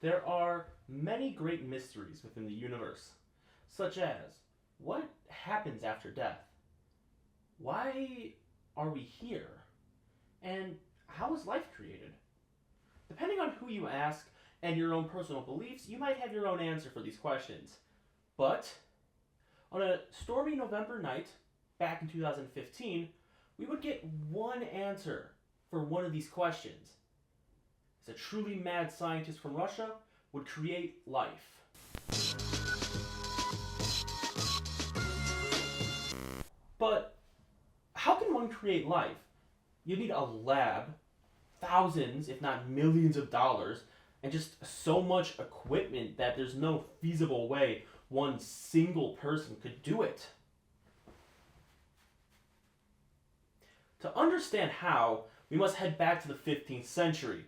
There are many great mysteries within the universe, such as what happens after death? Why are we here? And how is life created? Depending on who you ask and your own personal beliefs, you might have your own answer for these questions. But on a stormy November night back in 2015, we would get one answer for one of these questions. As a truly mad scientist from Russia would create life. But how can one create life? You need a lab, thousands, if not millions of dollars, and just so much equipment that there's no feasible way one single person could do it. To understand how, we must head back to the 15th century.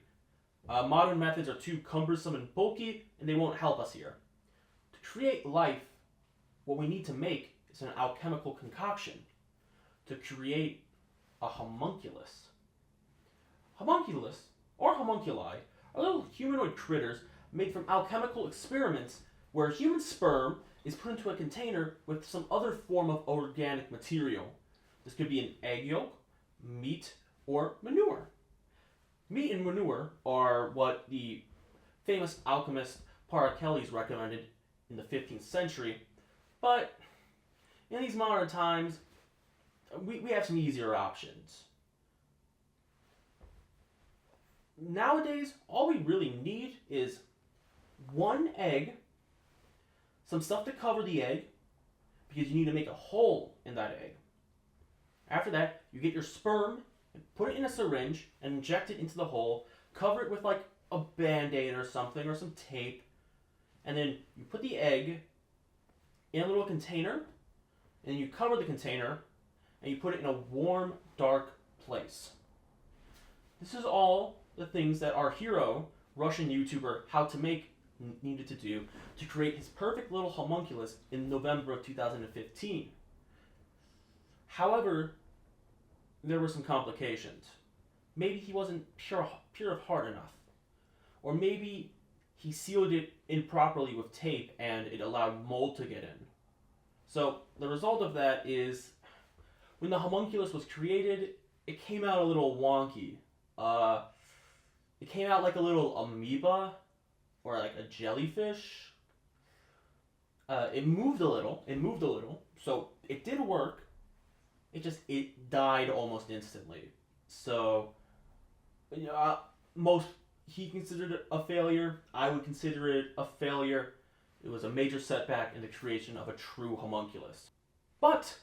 Modern methods are too cumbersome and bulky, and they won't help us here. To create life, what we need to make is an alchemical concoction. To create a homunculus. Homunculus, or homunculi, are little humanoid critters made from alchemical experiments where human sperm is put into a container with some other form of organic material. This could be an egg yolk, meat, or manure. Meat and manure are what the famous alchemist Paracelsus recommended in the 15th century, but in these modern times, we have some easier options. Nowadays, all we really need is one egg, some stuff to cover the egg, because you need to make a hole in that egg. After that, you get your sperm, and put it in a syringe, and inject it into the hole, cover it with like a band-aid or something, or some tape, and then you put the egg in a little container, and you cover the container, and you put it in a warm, dark place. This is all the things that our hero, Russian YouTuber How to Make, needed to do to create his perfect little homunculus in November of 2015. However, there were some complications. Maybe he wasn't pure of heart enough. Or maybe he sealed it improperly with tape and it allowed mold to get in. So the result of that is, when the homunculus was created, it came out a little wonky. It came out like a little amoeba, or like a jellyfish. It moved a little, so it did work. It died almost instantly. So, he considered it a failure. I would consider it a failure. It was a major setback in the creation of a true homunculus. But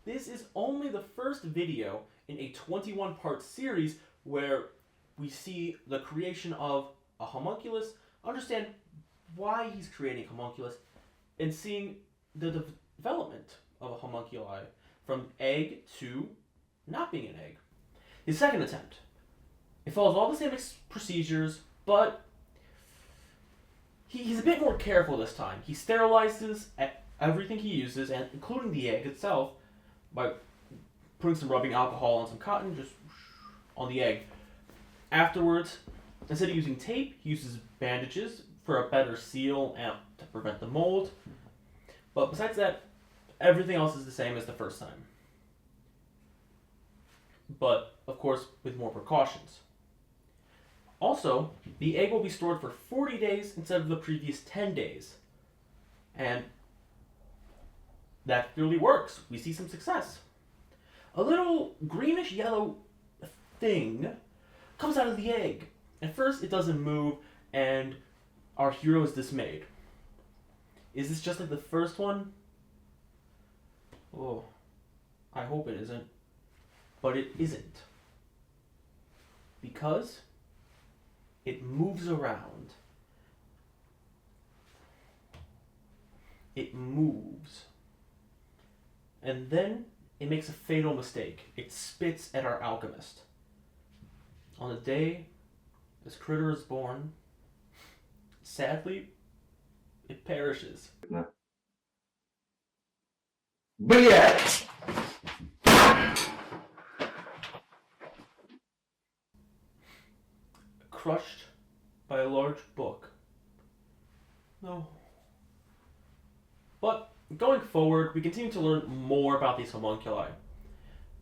this is only the first video in a 21-part series where we see the creation of a homunculus, understand why he's creating homunculus, and seeing the development of a homunculi from egg to not being an egg. His second attempt. It follows all the same procedures, but he's a bit more careful this time. He sterilizes everything he uses, and including the egg itself, by putting some rubbing alcohol on some cotton, just on the egg. Afterwards, instead of using tape, he uses bandages for a better seal and to prevent the mold. But besides that, everything else is the same as the first time. But, of course, with more precautions. Also, the egg will be stored for 40 days instead of the previous 10 days. And that really works. We see some success. A little greenish yellow thing comes out of the egg. At first, it doesn't move, and our hero is dismayed. Is this just like the first one? Oh, I hope it isn't. But it isn't. Because it moves around. It moves. And then it makes a fatal mistake. It spits at our alchemist. On the day this critter is born, sadly, it perishes. Блять! Crushed by a large book No. But going forward, we continue to learn more about these homunculi.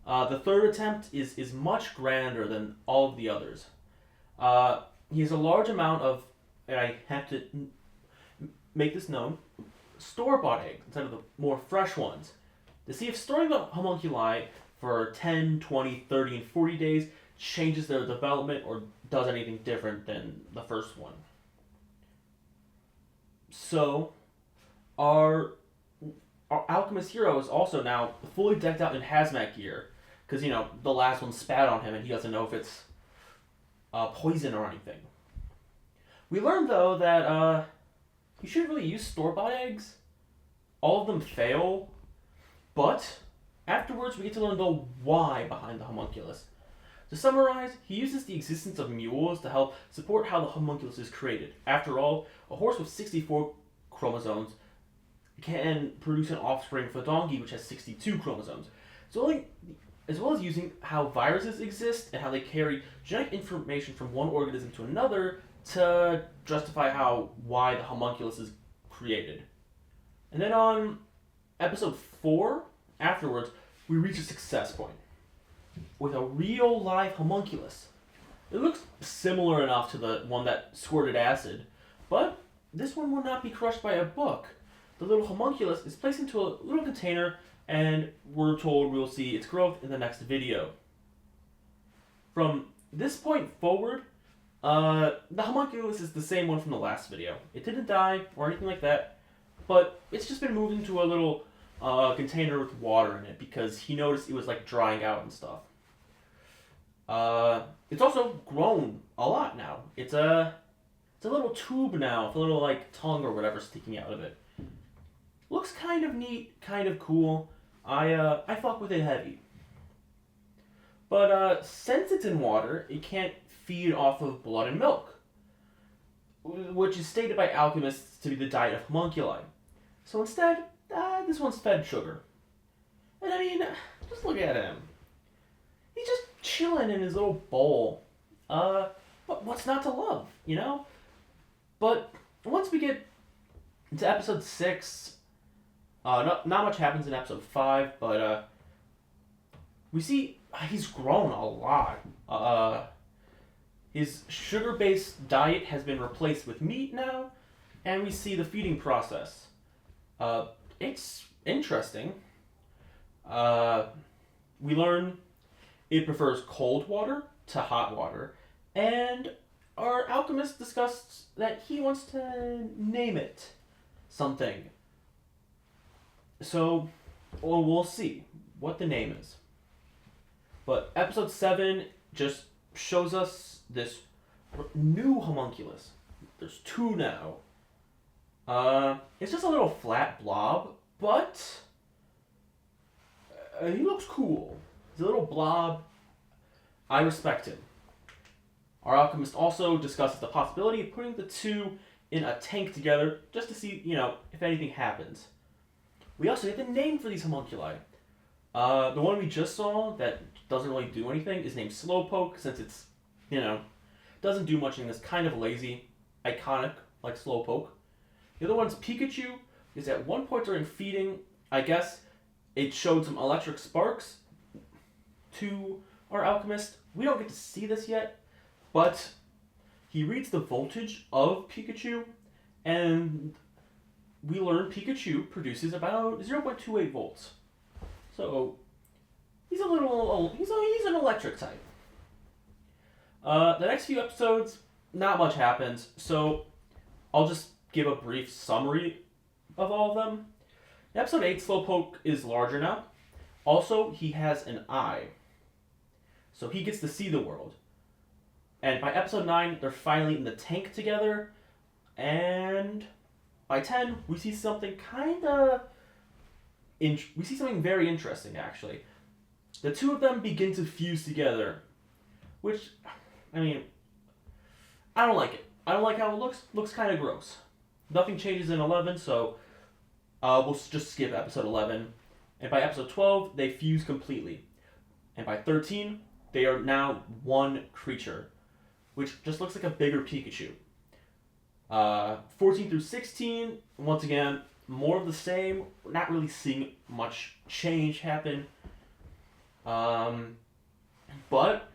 The third attempt is much grander than all of the others. He has a large amount of, and I have to make this known, store-bought eggs instead of the more fresh ones. To see if storing the homunculi for 10, 20, 30, and 40 days changes their development or does anything different than the first one. So, our alchemist hero is also now fully decked out in hazmat gear, because, the last one spat on him and he doesn't know if it's poison or anything. We learned, though, that you shouldn't really use store-bought eggs. All of them fail, but afterwards we get to learn the why behind the homunculus. To summarize, he uses the existence of mules to help support how the homunculus is created. After all, a horse with 64 chromosomes can produce an offspring for a donkey which has 62 chromosomes. So, as well as using how viruses exist and how they carry genetic information from one organism to another to justify why the homunculus is created. And then on episode 4, afterwards, we reach a success point with a real live homunculus. It looks similar enough to the one that squirted acid, but this one will not be crushed by a book. The little homunculus is placed into a little container, and we're told we'll see its growth in the next video. From this point forward, the homunculus is the same one from the last video. It didn't die or anything like that, but it's just been moved into a little container with water in it because he noticed it was drying out and stuff. It's also grown a lot now. It's a little tube now with a little tongue or whatever sticking out of it. Looks kind of neat, kind of cool. I fuck with it heavy. But since it's in water, it can't feed off of blood and milk, which is stated by alchemists to be the diet of homunculi. So instead, this one's fed sugar. And I mean, just look at him. He's just chilling in his little bowl. What's not to love, But once we get into episode 6, not much happens in episode 5, but we see he's grown a lot. His sugar-based diet has been replaced with meat now, and we see the feeding process. It's interesting. We learn it prefers cold water to hot water, and our alchemist discussed that he wants to name it something. So, we'll see what the name is. But episode 7 just shows us this new homunculus. There's 2 now. It's just a little flat blob, but he looks cool. He's a little blob. I respect him. Our alchemist also discusses the possibility of putting the 2 in a tank together just to see, if anything happens. We also get the name for these homunculi. The one we just saw that doesn't really do anything is named Slowpoke, since it's, doesn't do much and is kind of lazy, iconic, like Slowpoke. The other one's Pikachu, is at one point during feeding, I guess, it showed some electric sparks to our alchemist. We don't get to see this yet, but he reads the voltage of Pikachu, and we learn Pikachu produces about 0.28 volts. So, he's an electric type. The next few episodes, not much happens, so I'll just give a brief summary of all of them. In episode 8, Slowpoke is larger now. Also, he has an eye, so he gets to see the world. And by episode 9, they're finally in the tank together, and by 10, we see something we see something very interesting, actually. The 2 of them begin to fuse together, which, I don't like it. I don't like how it looks. Looks kind of gross. Nothing changes in 11, so we'll just skip episode 11. And by episode 12, they fuse completely. And by 13, they are now one creature, which just looks like a bigger Pikachu. 14 through 16, once again, more of the same. We're not really seeing much change happen. But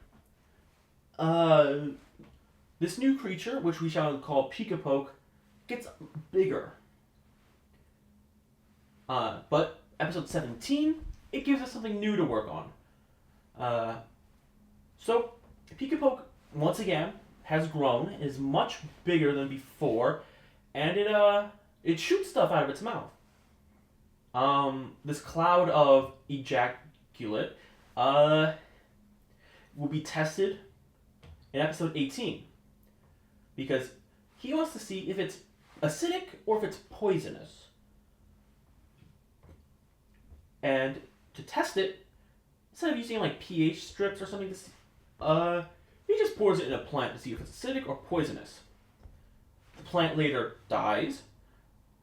this new creature, which we shall call Pikapoke, gets bigger. But episode 17, it gives us something new to work on. So, Pikapoke, once again, has grown, is much bigger than before, and it shoots stuff out of its mouth. This cloud of ejaculate will be tested in episode 18, because he wants to see if it's acidic or if it's poisonous. And to test it, instead of using like pH strips or something, he just pours it in a plant to see if it's acidic or poisonous. The plant later dies,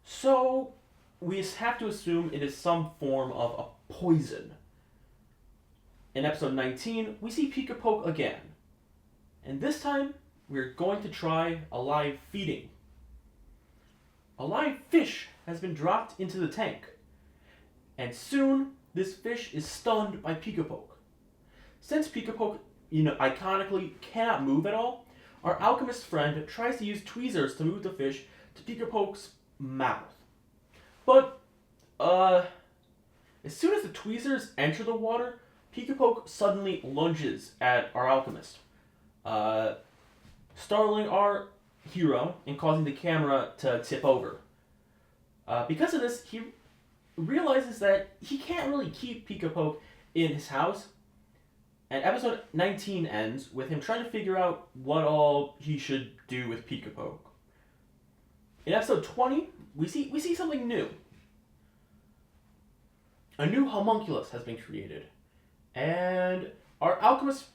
so we have to assume it is some form of a poison. In episode 19, we see Pikapoke again. And this time, we're going to try a live feeding. A live fish has been dropped into the tank. And soon, this fish is stunned by Pikapoke. Since Pikapoke, iconically cannot move at all, our alchemist friend tries to use tweezers to move the fish to Pikapoke's mouth. But, as soon as the tweezers enter the water, Pikapoke suddenly lunges at our alchemist, startling our hero and causing the camera to tip over. Because of this, he realizes that he can't really keep Pikapoke in his house, and episode 19 ends with him trying to figure out what all he should do with Pikapoke. In episode 20, we see something new. A new homunculus has been created, and our alchemist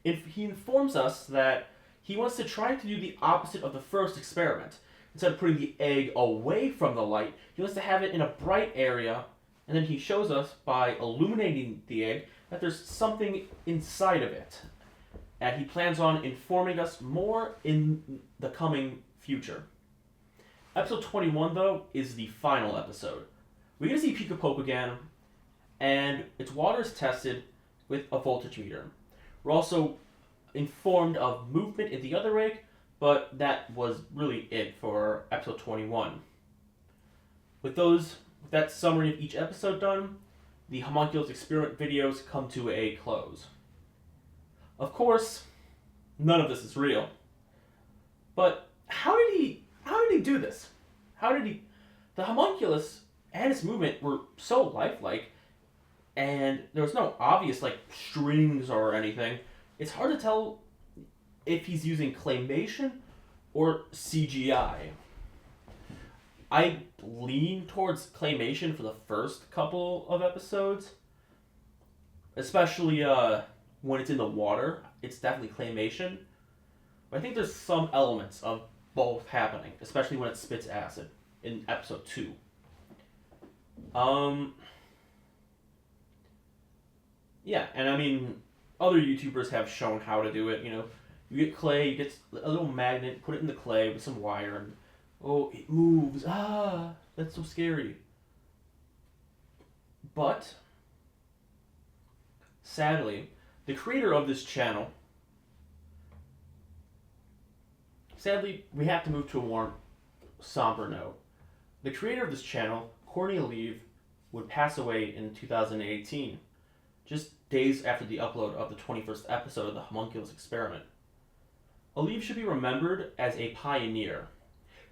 he informs us that he wants to try to do the opposite of the first experiment. Instead of putting the egg away from the light, he wants to have it in a bright area, and then he shows us by illuminating the egg that there's something inside of it. And he plans on informing us more in the coming future. Episode 21, though, is the final episode. We're going to see Pikapoke again, and its water is tested with a voltage meter. We're also informed of movement in the other egg, but that was really it for episode 21. With that summary of each episode done, the homunculus experiment videos come to a close. Of course, none of this is real. But how did he do this? The homunculus and its movement were so lifelike, and there was no obvious strings or anything. It's hard to tell if he's using claymation or CGI. I lean towards claymation for the first couple of episodes, especially when it's in the water. It's definitely claymation, but I think there's some elements of both happening, especially when it spits acid in episode 2. Yeah, and I mean, other YouTubers have shown how to do it. You get clay, you get a little magnet, put it in the clay with some wire, and it moves. That's so scary. But, sadly, the creator of this channel, we have to move to a more somber note. The creator of this channel, Courtney Aleve, would pass away in 2018, just days after the upload of the 21st episode of the homunculus experiment. Aleve should be remembered as a pioneer.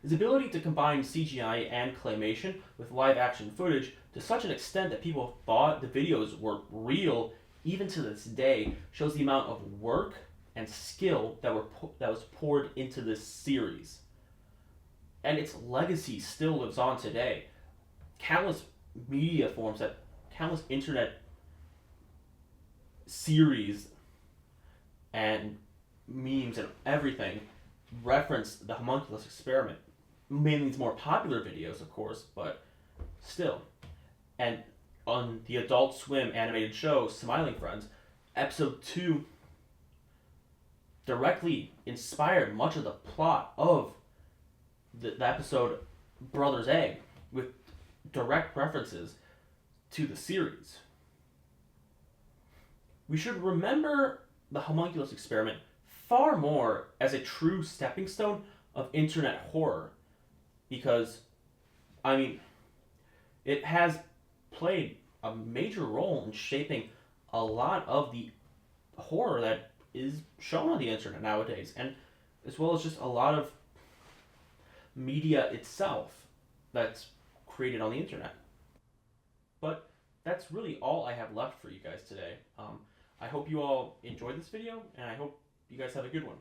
His ability to combine CGI and claymation with live-action footage to such an extent that people thought the videos were real, even to this day, shows the amount of work and skill that was poured into this series. And its legacy still lives on today. Countless media forms, countless internet series and memes and everything reference the homunculus experiment. Mainly its more popular videos, of course, but still. And on the Adult Swim animated show, Smiling Friends, episode 2 directly inspired much of the plot of the episode Brother's Egg with direct references to the series. We should remember the homunculus experiment far more as a true stepping stone of internet horror, because, I mean, it has played a major role in shaping a lot of the horror that is shown on the internet nowadays, and as well as just a lot of media itself that's created on the internet. But that's really all I have left for you guys today. I hope you all enjoyed this video, and I hope you guys have a good one.